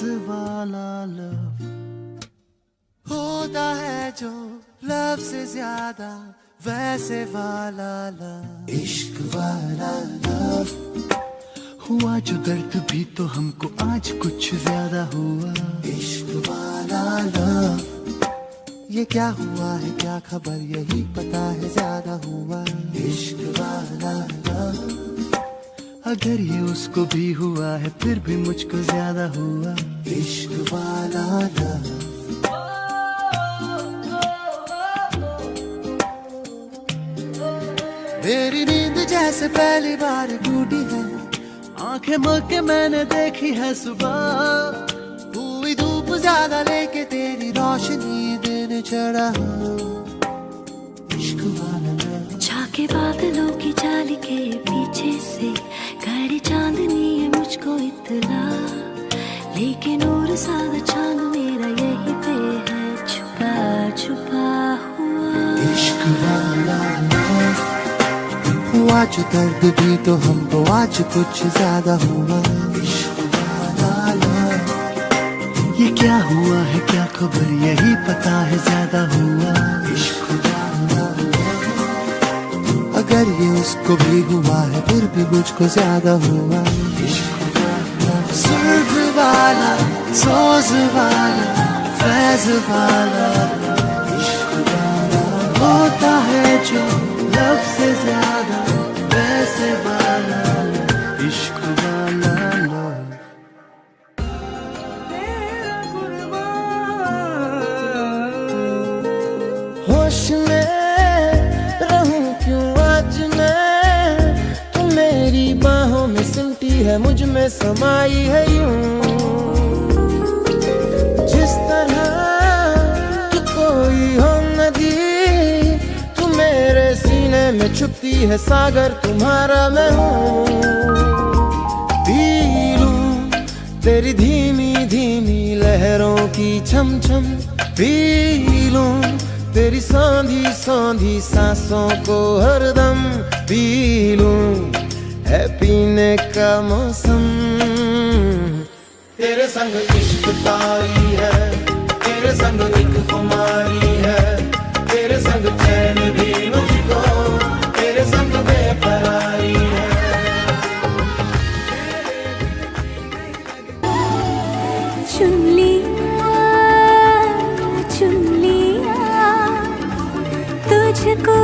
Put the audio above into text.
वाला लव होता है जो लव से ज्यादा वैसे वाला लव, इश्क वाला लव हुआ जो दर्द भी तो हमको आज कुछ ज्यादा हुआ, इश्क वाला लव। ये क्या हुआ है क्या खबर यही पता है ज्यादा हुआ, इश्क वाला लव। अगर ये उसको भी हुआ है फिर भी मुझको ज्यादा हुआ, इश्क वाला लव। मेरी नींद जैसे पहली बार टूटी है, आंखें मल के मैंने देखी है सुबह, हुई धूप ज्यादा लेके तेरी रोशनी दिन चढ़ा, इश्क वाला लव। झाके बादलों की जाली के पीछे से खड़ी चांदनी है मुझको इतला, लेकिन और सादा चांद मेरा यही पे है छुपा छुपा हुआ, इश्क वाला लव हुआ जो दर्द भी तो हमको आज कुछ ज्यादा हुआ, इश्क वाला लव। ये क्या हुआ है क्या खबर यही पता है ज्यादा हुआ, इश्क वाला लव। अगर ये उसको भी हुआ है फिर भी मुझको ज्यादा हुआ, इश्क वाला। सुर्ख वाला सोज वाला फैज वाला इश्क वाला होता है जो लव से ज्यादा वैसे वाला इश्क वाला लव। होश में रहूं क्यों आज मैं, तू मेरी बाहों में सिमटी है मुझ में समाई है यूं, जिस तरह कि कोई हो नदी तू मेरे सीने में छुपती है सागर तुम्हारा मैं हूँ, पी लूं तेरी धीमी धीमी लहरों की छम छम, पी लूं तेरी सांधी सांधी सांसों को हरदम, पी लूं है पीने का मौसम, तेरे संग इश्क तारी है, तेरे संग एक खुमारी है, तेरे संग चैन भी मुझको, तेरे संग बेकरारी है। चुन लिया तुझको